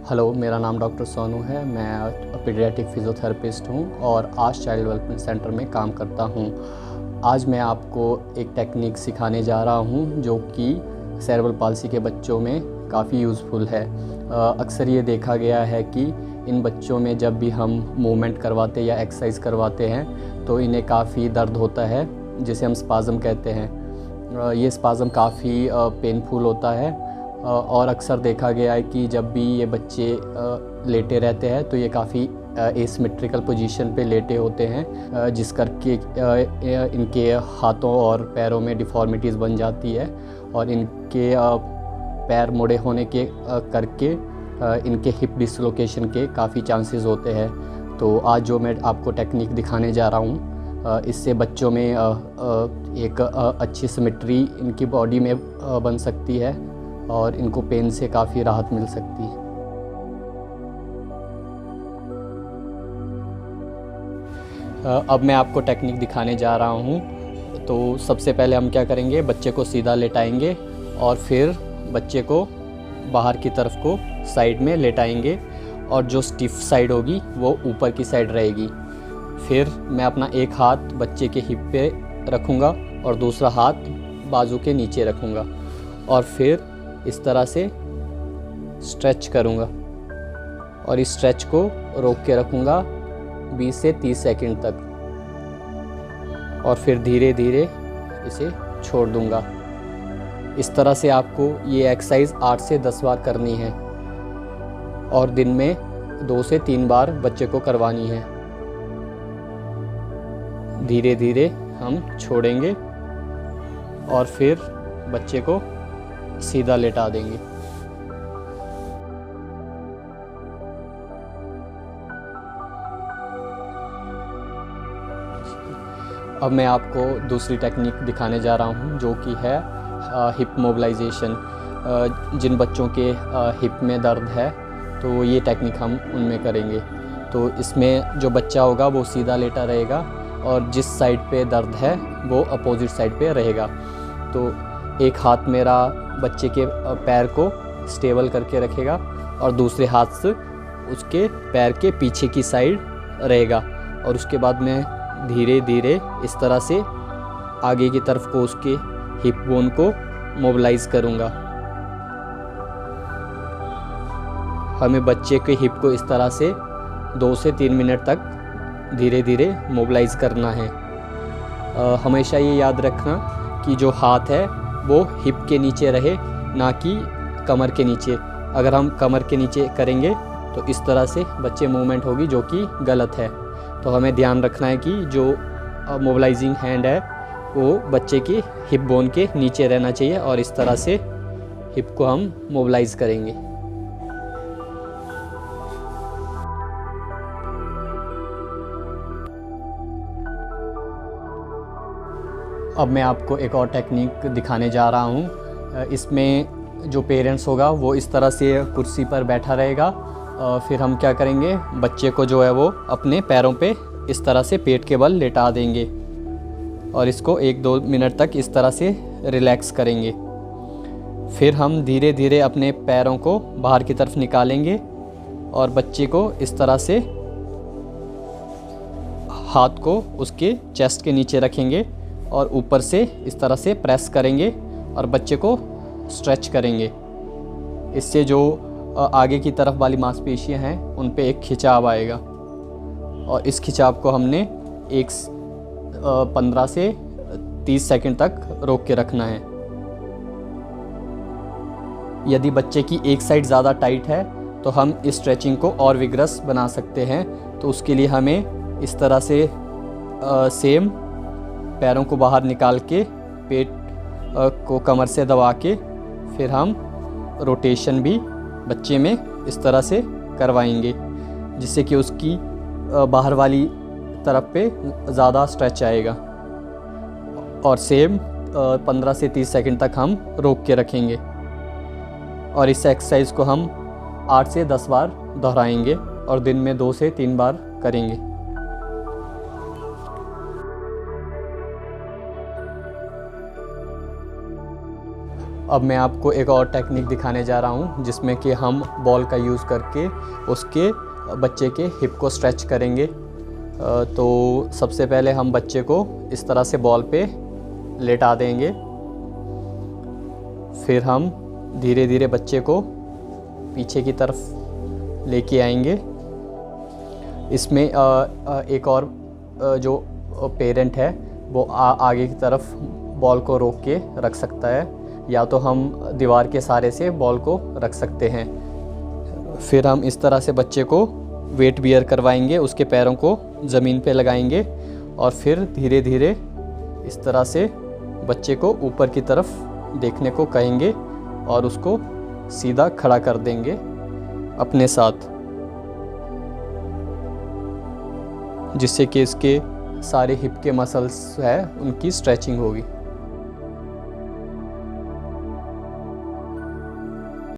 Hello, मेरा नाम doctor Sonu है। मैं पीडियाट्रिक फिज़ियोथेरेपिस्ट हूँ और आश चाइल्ड डेवलपमेंट सेंटर में काम करता हूँ। आज मैं आपको एक टेक्निक सिखाने जा रहा हूँ जो कि सेरेब्रल पाल्सी के बच्चों में काफ़ी यूज़फुल है। अक्सर ये देखा गया है कि इन बच्चों में जब भी हम मूवमेंट करवाते या एक्सरसाइज करवाते हैं तो इन्हें काफ़ी दर्द होता है, जिसे हम स्पाज़म कहते हैं। ये स्पाज़म काफ़ी पेनफुल होता है और अक्सर देखा गया है कि जब भी ये बच्चे लेटे रहते हैं तो ये काफ़ी एसिमेट्रिकल पोजीशन पे लेटे होते हैं, जिस करके इनके हाथों और पैरों में डिफ़ॉर्मिटीज़ बन जाती है और इनके पैर मुड़े होने के करके इनके हिप डिसलोकेशन के काफ़ी चांसेस होते हैं। तो आज जो मैं आपको टेक्निक दिखाने जा रहा हूँ, इससे बच्चों में एक अच्छी सिमेट्री इनकी बॉडी में बन सकती है और इनको पेन से काफ़ी राहत मिल सकती है। अब मैं आपको टेक्निक दिखाने जा रहा हूँ। तो सबसे पहले हम क्या करेंगे, बच्चे को सीधा लेटाएंगे और फिर बच्चे को बाहर की तरफ को साइड में लेटाएंगे और जो स्टिफ साइड होगी वो ऊपर की साइड रहेगी। फिर मैं अपना एक हाथ बच्चे के हिप पे रखूँगा और दूसरा हाथ बाजू के नीचे रखूँगा और फिर इस तरह से स्ट्रेच करूँगा और इस स्ट्रेच को रोक के रखूँगा 20 से 30 सेकंड तक और फिर धीरे धीरे इसे छोड़ दूँगा। इस तरह से आपको ये एक्सरसाइज 8 से 10 बार करनी है और दिन में 2 से 3 बार बच्चे को करवानी है। धीरे धीरे हम छोड़ेंगे और फिर बच्चे को सीधा लेटा देंगे। अब मैं आपको दूसरी टेक्निक दिखाने जा रहा हूँ जो कि है हिप मोबिलाइजेशन। जिन बच्चों के हिप में दर्द है तो ये टेक्निक हम उनमें करेंगे। तो इसमें जो बच्चा होगा वो सीधा लेटा रहेगा और जिस साइड पे दर्द है वो अपोजिट साइड पे रहेगा। तो एक हाथ मेरा बच्चे के पैर को स्टेबल करके रखेगा और दूसरे हाथ से उसके पैर के पीछे की साइड रहेगा और उसके बाद मैं धीरे धीरे इस तरह से आगे की तरफ को उसके हिप बोन को मोबिलाइज करूँगा। हमें बच्चे के हिप को इस तरह से 2 से 3 मिनट तक धीरे धीरे मोबिलाइज करना है। हमेशा ये याद रखना कि जो हाथ है वो हिप के नीचे रहे, ना कि कमर के नीचे। अगर हम कमर के नीचे करेंगे तो इस तरह से बच्चे मूवमेंट होगी जो कि गलत है। तो हमें ध्यान रखना है कि जो मोबिलाइजिंग हैंड है वो बच्चे की हिप बोन के नीचे रहना चाहिए और इस तरह से हिप को हम मोबिलाइज करेंगे। अब मैं आपको एक और टेक्निक दिखाने जा रहा हूँ। इसमें जो पेरेंट्स होगा वो इस तरह से कुर्सी पर बैठा रहेगा। फिर हम क्या करेंगे, बच्चे को जो है वो अपने पैरों पे इस तरह से पेट के बल लेटा देंगे और इसको 1-2 मिनट तक इस तरह से रिलैक्स करेंगे। फिर हम धीरे धीरे अपने पैरों को बाहर की तरफ निकालेंगे और बच्चे को इस तरह से हाथ को उसके चेस्ट के नीचे रखेंगे और ऊपर से इस तरह से प्रेस करेंगे और बच्चे को स्ट्रेच करेंगे। इससे जो आगे की तरफ वाली मांसपेशियां हैं उन पे एक खिंचाव आएगा और इस खिंचाव को हमने 15 से 30 सेकंड तक रोक के रखना है। यदि बच्चे की एक साइड ज़्यादा टाइट है तो हम इस स्ट्रेचिंग को और विग्रस बना सकते हैं। तो उसके लिए हमें इस तरह से सेम पैरों को बाहर निकाल के पेट को कमर से दबा के फिर हम रोटेशन भी बच्चे में इस तरह से करवाएंगे, जिससे कि उसकी बाहर वाली तरफ पे ज़्यादा स्ट्रेच आएगा और सेम 15 से 30 सेकंड तक हम रोक के रखेंगे और इस एक्सरसाइज को हम 8 से 10 बार दोहराएंगे और दिन में 2 से 3 बार करेंगे। अब मैं आपको एक और टेक्निक दिखाने जा रहा हूँ जिसमें कि हम बॉल का यूज़ करके उसके बच्चे के हिप को स्ट्रेच करेंगे। तो सबसे पहले हम बच्चे को इस तरह से बॉल पे लेटा देंगे। फिर हम धीरे धीरे बच्चे को पीछे की तरफ लेके आएंगे। इसमें एक और जो पेरेंट है वो आगे की तरफ बॉल को रोक के रख सकता है, या तो हम दीवार के सहारे से बॉल को रख सकते हैं। फिर हम इस तरह से बच्चे को वेट बियर करवाएंगे, उसके पैरों को ज़मीन पे लगाएंगे और फिर धीरे धीरे इस तरह से बच्चे को ऊपर की तरफ देखने को कहेंगे और उसको सीधा खड़ा कर देंगे अपने साथ, जिससे कि इसके सारे हिप के मसल्स है उनकी स्ट्रेचिंग होगी।